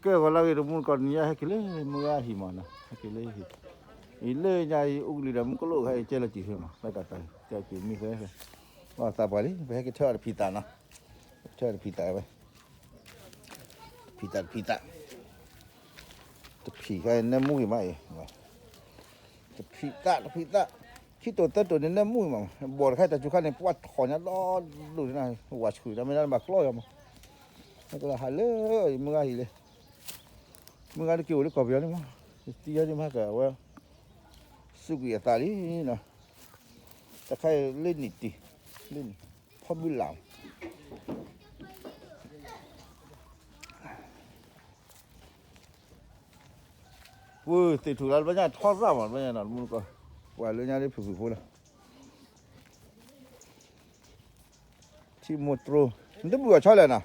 que con la que mun con ya que le mua himana que le ile ya ugli da mun ko lo hai che la chi fe ma ta ta ta cha chi mi fe wa ta pa li fe ke cha pita na cha pita ba pita to pi ka na mu ma e to pita khiตัวเต้นเนี่ยมุ่งมั้งบอลแค่แต่จุดขั้นเนี่ยปวดคอเนี่ยล้อดูนะหัวฉุยแล้วไม่ได้มากล้อยมั้งแล้วก็หายเลยมึงอะไรเลยมึงอะไรเกี่ยวกับกบยันนี่มั้งที่ยันนี่มั้งก็ว่าสุกี้ตาลีนะแต่แค่เล่นนิดดิเล่นพอมีหลังวู้ติดถูกแล้วไม่ใช่ทอดร่างมันไม่ใช่หนอนมึงก็ว่าเรื่องนี้ผูกๆละที่มดโตนี่บัวชอบเลยนะ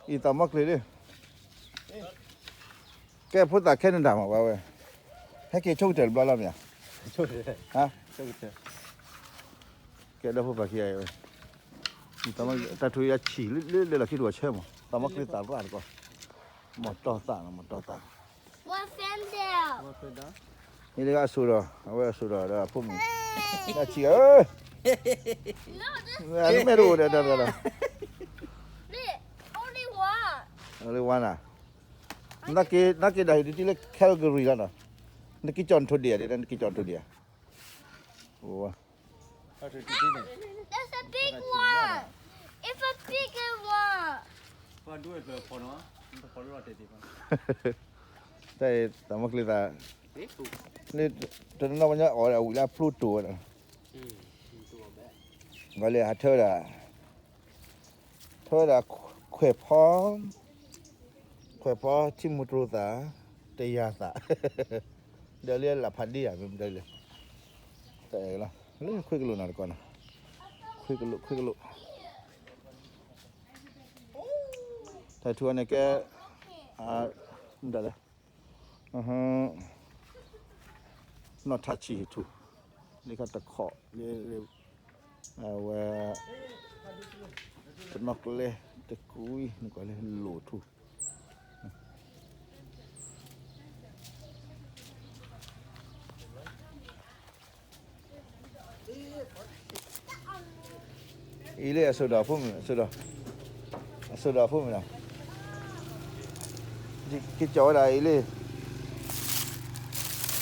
อีตามักเลยดิแกพูดแต่แค่นั้นด่ามาว่าเว้ยให้แกโชคเจ๋อบ้าแล้วเนี่ยโชคเลยฮะโชคเจ๋อแกได้พูดแบบนี้เว้ยอีตามักแต่ทุยาฉี่เรื่อยๆละคิดว่าเชื่อมั้งตามักเลยตาบ้านก็หมดต่อตาหมดต่อตาว่าเส้นเดียวว่าเป็นด้านี่เลยก็สู้รอเอาไว้สู้รอเดี๋ยวพุ่งน่าเชี่ยไม่รู้เดี๋ยวนี่ only one อะไรวะน่ะนักได้ที่เล็กแคลกรีกันนะนักกิจจอนทุเดียเดี๋ยวนักกิจจอนทุเดียโอ้เอาถือที่นี่ that's a big one it's a bigger one พอด้วยเผื่อพอเนาะมันพอรู้ว่าเด็ดดีมั้งแต่ตามักเลยตาเอ๊ะถูกนี่ตอนนั้นวันนี้อ๋อเราเวลาพลูตัวนะตัวแบบก็เลยหาเธอละเขวพอที่มุตรุตาเตียตาเดี๋ยวเรียนละพันดีอ่ะมันได้เลยแต่ละเรื่องคุยกันลุนอะไรก่อนนะคุยกันลุแต่ทัวร์เนี่ยแกมันได้เลยnot touchy too นี่ก็ตะขอเรียว่าตะนอกเลยตะกุยนี่ก็เลยโหลทูอีเล่สุดาพุ่มนะที่จอได้อีเล่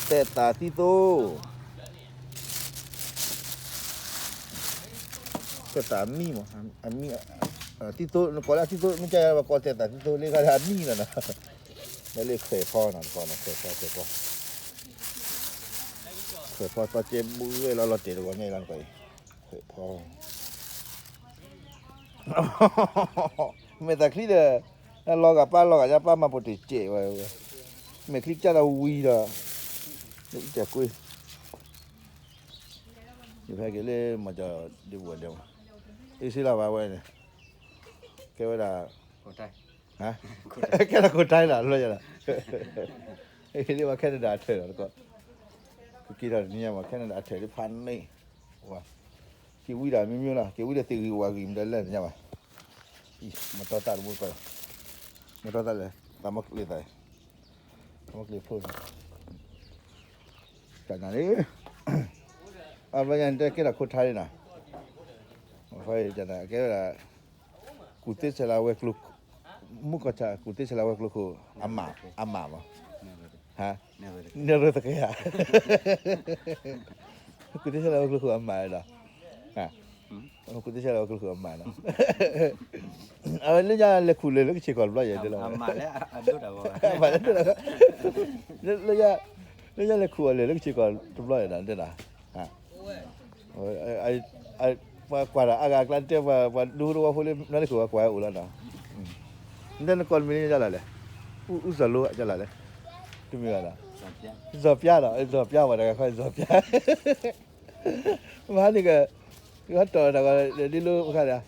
แต่ตาที่โตแต่ตามีมั้งอันมีที่โตก่อนแล้วที่โตไม่ใช่ว่าก่อนแต่ตาที่โตเรียกว่าอันนี้นะแล้วเรียกเคยพ่อนั่นก่อนนะเคยพ่อตอนเจ็บมือเราเจ็บกว่าไงล่ะไปเคยพ่อไม่ตะคลีเด้อรอกับป้ามาปฏิเจไว้ไม่คลิกจะเราวีละนี่จะคุยอยู่แค่กี่เล่มาจะดีกว่าเดียวอีสิลาว่าไว้เนี่ยแค่ว่าคนไทยฮะแค่คนไทยล่ะรู้จักล่ะไอ้เรียกว่าแคนาดาเถอะแล้วก็กี่เราเนี่ยว่าแคนาดาเถอะที่พันนี่ว่ากี่วิดาไม่มีล่ะกี่วิดาตีว่ากี่มันได้เลยเนี่ยว่ามาต่อตาบุญไปมาต่อตาเลยตามักเลยตายตามักเลยพูดจากนั้นเอาไปยันได้แค่ละคนไทยนะไฟจากนั้นแค่ละกุฏิเสลาเวกลุกมุกจะกุฏิเสลาเวกลุกคืออัมมามั้งฮะเนรตะเกียกุฏิเสลาเวกลุกคืออัมมาเหรอฮะกุฏิเสลาเวกลุกคืออัมมาเนาะเอาเรื่องอะไรคุยเลยแล้วก็เช็คก่อนว่าอย่างเดียวอัมมาแล้วดูดาวอัมมาแล้วเรื่องเลยคุยเลยแล้วก็เช็คก่อนทุกร้อยนั่นเด้อนะฮะไอ้ว่ากว่าละอากาศกลั่นเตี้ยว่าดูว่าพวกนี้นั่นคือว่ากว่าอุลานะนั่นก่อนมีนี่จะละเลยอุสลุจะละเลยที่มีอะไรซอฟยาล่ะซอฟยาว่าได้ค่อยซอฟยามานี่ก็ต่อแต่ก็เดี๋ยวนี้รู้ค่ะเนี่ย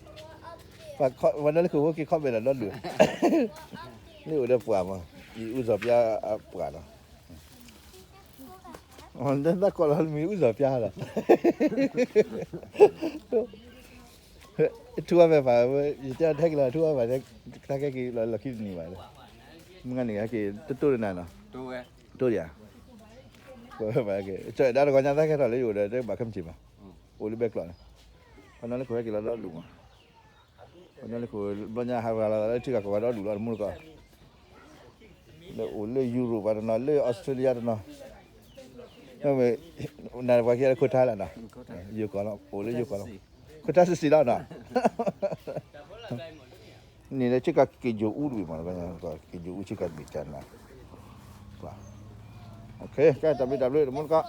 วันนั้นคือว่ากินข้าวเป็นอะไรนั่นหรือนี่อุดมปวดมั้งอุซอฟยาปวดเนาะนั่นตะกอนเรามีอุซอฟยาล่ะทั่วไปฝ่ายยี่เจ้าแท็กเราทั่วไปแท็กแค่กี่เราคิดนี่ไปเลย มึงกันนี่ก็ตัวนั่นเนาะ ตัวเว้ย ตัวเดียวก็ไปก็เจอได้ก็ยังได้แค่ตอนเลยอยู่ได้บักคำจิมาโอ้ลิเบกลอนเพราะนั้นเลยคุยกันแล้วลุงเพราะนั้นเลยคุยบ้านยาฮาวาลาเลยที่ก็ว่าลุงแล้วมุลก็เลยโอ้เลยยุโรปอ่ะเนาะเลยออสเตรเลียเนาะนั่นเว้ยนั่นว่าแค่คุยไทยแล้วเนาะอยู่ก่อนแล้วโอ้เลยอยู่ก่อนแล้วคุยไทยสิแล้วเนาะนี่เลยที่ก็กินอยู่อู่ด้วยมันก็กินอยู่อู่ที่ก็มีจันนะโอเคแค่แต่ไม่ดับเลยมุลก็